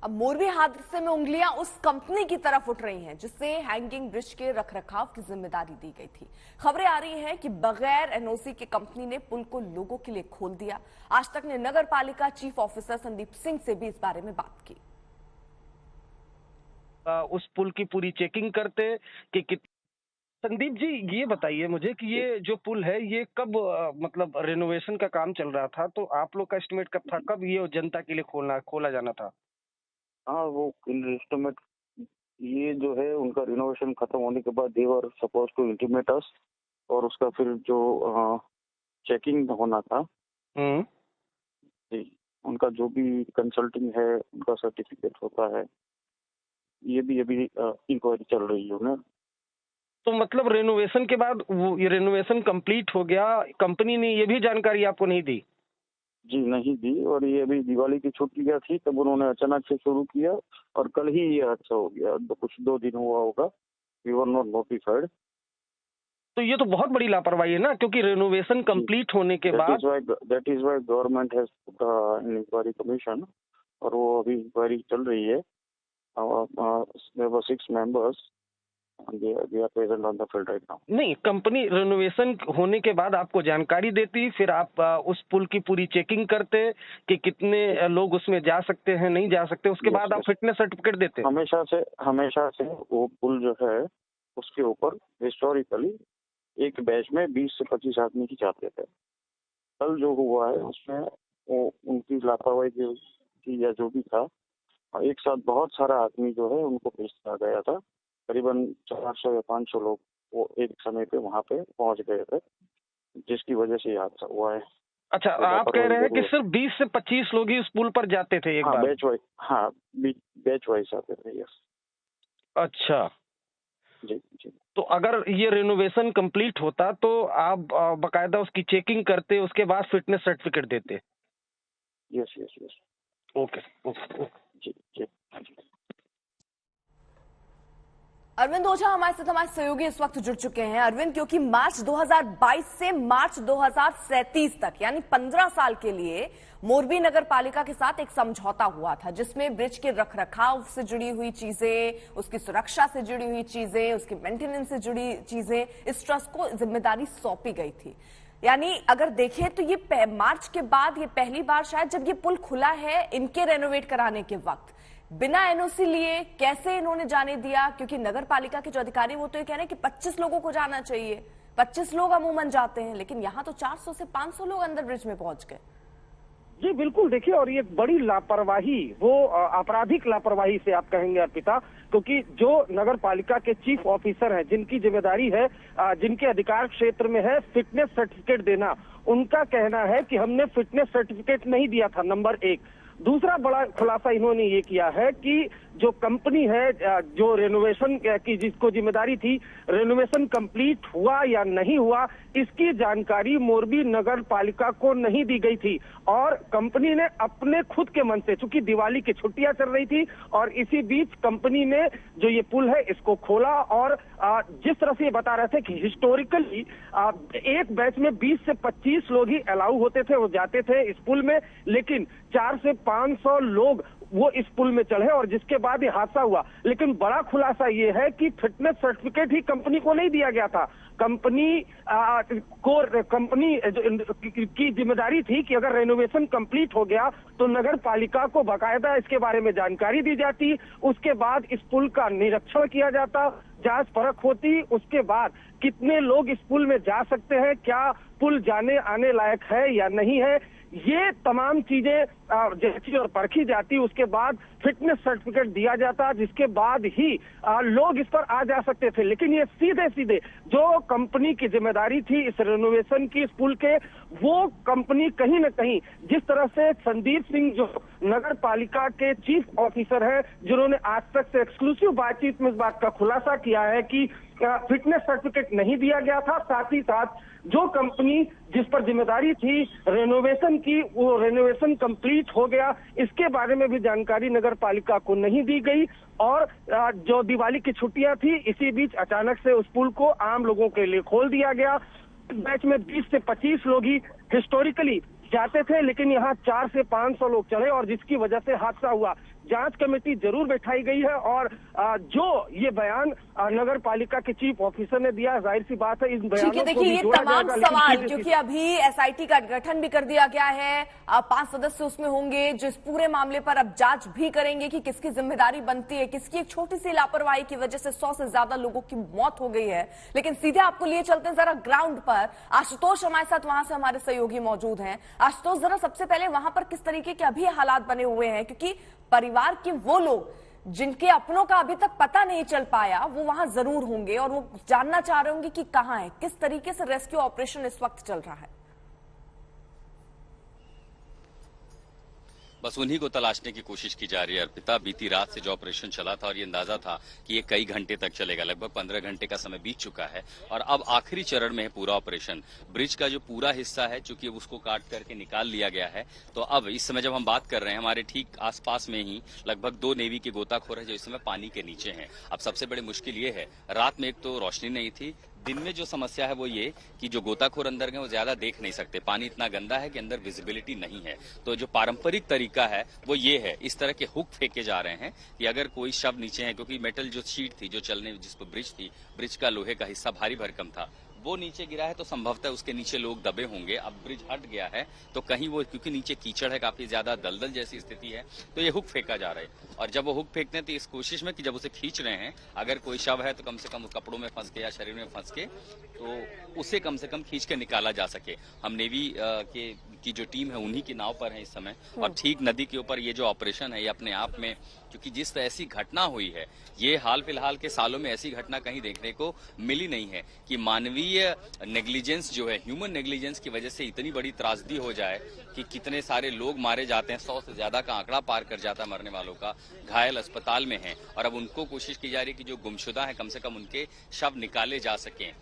अब मोरबी हादसे में उंगलियां उस कंपनी की तरफ उठ रही हैं जिससे हैंगिंग ब्रिज के रखरखाव की जिम्मेदारी दी गई थी। खबरें आ रही हैं कि बगैर एनओसी के कंपनी ने पुल को लोगों के लिए खोल दिया। आज तक ने नगर पालिका चीफ ऑफिसर संदीप सिंह से भी इस बारे में बात की। उस पुल की पूरी चेकिंग करते कि संदीप जी, ये बताइए मुझे कि ये जो पुल है ये कब मतलब रेनोवेशन का काम चल रहा था, तो आप लोग का एस्टिमेट कब था, कब ये जनता के लिए खोला जाना था? हाँ, वो इंस्ट्रूमेंट ये जो है उनका रिनोवेशन खत्म होने के बाद दे वर सपोज टू इंटीमेट अस, और उसका फिर जो चेकिंग होना था जी, उनका जो भी कंसल्टिंग है उनका सर्टिफिकेट होता है, ये भी अभी इंक्वायरी चल रही है ना। तो मतलब रेनोवेशन के बाद वो ये रेनोवेशन कंप्लीट हो गया, कंपनी ने ये भी जानकारी आपको नहीं दी? जी नहीं दी, और ये अभी दिवाली की छुट्टियां थी तब उन्होंने अचानक से शुरू किया और कल ही ये हादसा हो गया। कुछ 2 दिन हुआ होगा, वी वर नॉट नोटिफाइड। तो ये तो बहुत बड़ी लापरवाही है ना, क्योंकि रेनोवेशन कंप्लीट होने के बाद that is why government has put an inquiry commission, और वो अभी इंक्वायरी चल रही है। There were 6 members and they are present on the field right now. नहीं, कंपनी रेनोवेशन होने के बाद आपको जानकारी देती, फिर आप उस पुल की पूरी चेकिंग करते कि कितने लोग उसमें जा सकते हैं, नहीं जा सकते, उसके बाद आप फिटनेस सर्टिफिकेट देते? हमेशा से वो पुल जो है उसके ऊपर हिस्टोरिकली एक बैच में 20 से 25 आदमी ही जाते थे। कल जो हुआ है उसमें वो उनकी लापरवाही थी या जो भी था, एक साथ बहुत सारा आदमी जो है उनको भेजा गया था। करीबन 400 या 500 लोग वो एक समय पे वहाँ पे पहुंच गए थे, जिसकी वजह से ये हादसा हुआ है। अच्छा, तो आप कह रहे हैं कि सिर्फ 20 से 25 लोग ही उस पुल पर जाते थे एक बार? बैच वाइज आते थे। यस। अच्छा जी जी। तो अगर ये रेनोवेशन कंप्लीट होता तो आप बकायदा उसकी चेकिंग करते, उसके बाद फिटनेस सर्टिफिकेट देते? Yes yes yes. Okay okay. जी जी। अरविंद ओझा हमारे साथ हमारे सहयोगी इस वक्त जुड़ चुके हैं। अरविंद, क्योंकि मार्च 2022 से मार्च 2037 तक यानी 15 साल के लिए मोरबी नगर पालिका के साथ एक समझौता हुआ था जिसमें ब्रिज के रखरखाव से जुड़ी हुई चीजें, उसकी सुरक्षा से जुड़ी हुई चीजें, उसकी मेंटेनेंस से जुड़ी चीजें इस ट्रस्ट को जिम्मेदारी सौंपी गई थी। यानी अगर देखें तो ये मार्च के बाद ये पहली बार शायद जब ये पुल खुला है इनके रेनोवेट कराने के वक्त बिना एनओसी लिए कैसे इन्होंने जाने दिया? क्योंकि नगर पालिका के जो अधिकारी वो तो ये कह रहे हैं कि 25 लोगों को जाना चाहिए, 25 लोग अमूमन जाते हैं, लेकिन यहाँ तो 400 से 500 लोग अंदर ब्रिज में पहुंच गए। जी बिल्कुल, देखिए, और ये बड़ी लापरवाही, वो आपराधिक लापरवाही से आप कहेंगे अर्पिता, क्योंकि जो नगर पालिका के चीफ ऑफिसर हैं, जिनकी जिम्मेदारी है, जिनके अधिकार क्षेत्र में है फिटनेस सर्टिफिकेट देना, उनका कहना है कि हमने फिटनेस सर्टिफिकेट नहीं दिया था, नंबर 1। दूसरा बड़ा खुलासा इन्होंने ये किया है कि जो कंपनी है, जो रेनोवेशन की जिसको जिम्मेदारी थी, रेनोवेशन कंप्लीट हुआ या नहीं हुआ इसकी जानकारी मोरबी नगर पालिका को नहीं दी गई थी, और कंपनी ने अपने खुद के मन से, चूंकि दिवाली की छुट्टियां चल रही थी और इसी बीच कंपनी ने जो ये पुल है इसको खोला, और जिस तरह से ये बता रहे थे कि हिस्टोरिकली एक बैच में 20 से 25 लोग ही अलाउ होते थे, वो जाते थे इस पुल में, लेकिन 4 से 500 लोग वो इस पुल में चढ़े और जिसके बाद ये हादसा हुआ। लेकिन बड़ा खुलासा ये है कि फिटनेस सर्टिफिकेट ही कंपनी को नहीं दिया गया था। कंपनी की जिम्मेदारी थी कि अगर रेनोवेशन कंप्लीट हो गया तो नगर पालिका को बाकायदा इसके बारे में जानकारी दी जाती, उसके बाद इस पुल का निरीक्षण किया जाता, जांच परख होती, उसके बाद कितने लोग इस पुल में जा सकते हैं, क्या पुल जाने आने लायक है या नहीं है, ये तमाम चीजें जांची और परखी जाती, उसके बाद फिटनेस सर्टिफिकेट दिया जाता, जिसके बाद ही लोग इस पर आ जा सकते थे। लेकिन ये सीधे सीधे जो कंपनी की जिम्मेदारी थी इस रेनोवेशन की, इस पुल के, वो कंपनी कहीं न कहीं, जिस तरह से संदीप सिंह जो नगर पालिका के चीफ ऑफिसर हैं, जिन्होंने आज तक से एक्सक्लूसिव बातचीत में इस बात का खुलासा किया है कि फिटनेस सर्टिफिकेट नहीं दिया गया था, साथ ही साथ जो कंपनी जिस पर जिम्मेदारी थी रेनोवेशन की, वो रेनोवेशन कंप्लीट हो गया, इसके बारे में भी जानकारी नगर पालिका को नहीं दी गई, और जो दिवाली की छुट्टियां थी इसी बीच अचानक से उस पुल को आम लोगों के लिए खोल दिया गया। बैच में 20 से 25 लोग ही हिस्टोरिकली जाते थे, लेकिन यहाँ 4 से 500 लोग चढ़े और जिसकी वजह से हादसा हुआ। जांच कमेटी जरूर बैठाई गई है और जो ये बयान नगर पालिका के चीफ ऑफिसर ने दिया, जाहिर सी बात है इन बयानों को देखिए भी ये जोड़ा तमाम जाएगा, लेकिन सवाल फिर क्योंकि अभी एसआईटी का गठन भी कर दिया गया है, 5 सदस्य उसमें होंगे जो इस पूरे मामले पर अब जांच भी करेंगे कि किसकी जिम्मेदारी बनती है, किसकी एक छोटी सी लापरवाही की वजह से 100 से ज्यादा लोगों की मौत हो गई है। लेकिन सीधे आपको लिए चलते हैं जरा ग्राउंड पर। आशुतोष हमारे साथ वहां से हमारे सहयोगी मौजूद हैं। आशुतोष, जरा सबसे पहले वहां पर किस तरीके के अभी हालात बने हुए हैं, क्योंकि परिवार के वो लोग जिनके अपनों का अभी तक पता नहीं चल पाया वो वहां जरूर होंगे और वो जानना चाह रहे होंगे कि कहां है, किस तरीके से रेस्क्यू ऑपरेशन इस वक्त चल रहा है। बस उन्हीं को तलाशने की कोशिश की जा रही है अर्पिता। बीती रात से जो ऑपरेशन चला था और ये अंदाजा था कि ये कई घंटे तक चलेगा, लगभग 15 घंटे का समय बीत चुका है और अब आखिरी चरण में है पूरा ऑपरेशन। ब्रिज का जो पूरा हिस्सा है चूंकि उसको काट करके निकाल लिया गया है, तो अब इस समय जब हम बात कर रहे हैं हमारे ठीक आसपास में ही लगभग 2 नेवी के गोताखोर है जो इस समय पानी के नीचे हैं। अब सबसे बड़ी मुश्किल ये है, रात में एक तो रोशनी नहीं थी, दिन में जो समस्या है वो ये कि जो गोताखोर अंदर गए वो ज्यादा देख नहीं सकते, पानी इतना गंदा है कि अंदर विजिबिलिटी नहीं है। तो जो पारंपरिक तरीका है वो ये है, इस तरह के हुक फेंके जा रहे हैं कि अगर कोई शव नीचे है, क्योंकि मेटल जो शीट थी जो चलने जिस पर ब्रिज थी, ब्रिज का लोहे का हिस्सा भारी भरकम था, वो नीचे गिरा है तो संभवतः उसके नीचे लोग दबे होंगे। अब ब्रिज हट गया है तो कहीं वो, क्योंकि नीचे कीचड़ है, काफी ज्यादा दलदल जैसी स्थिति है, तो ये हुक फेंका जा रहा है। और जब वो हुक फेंकते हैं तो इस कोशिश में कि जब उसे खींच रहे हैं, अगर कोई शव है तो कम से कम कपड़ों में फंस के या शरीर में फंस के तो उसे कम से कम खींच के निकाला जा सके। हम नेवी की जो टीम है उन्हीं की नाव पर है इस समय और ठीक नदी के ऊपर ये जो ऑपरेशन है ये अपने आप में, क्योंकि जिस ऐसी घटना हुई है, ये हाल फिलहाल के सालों में ऐसी घटना कहीं देखने को मिली नहीं है कि मानवीय नेग्लिजेंस जो है, ह्यूमन नेग्लिजेंस की वजह से इतनी बड़ी त्रासदी हो जाए कि कितने सारे लोग मारे जाते हैं, 100 से ज्यादा का आंकड़ा पार कर जाता है मरने वालों का, घायल अस्पताल में हैं और अब उनको कोशिश की जा रही है कि जो गुमशुदा है कम से कम उनके शव निकाले जा सकें।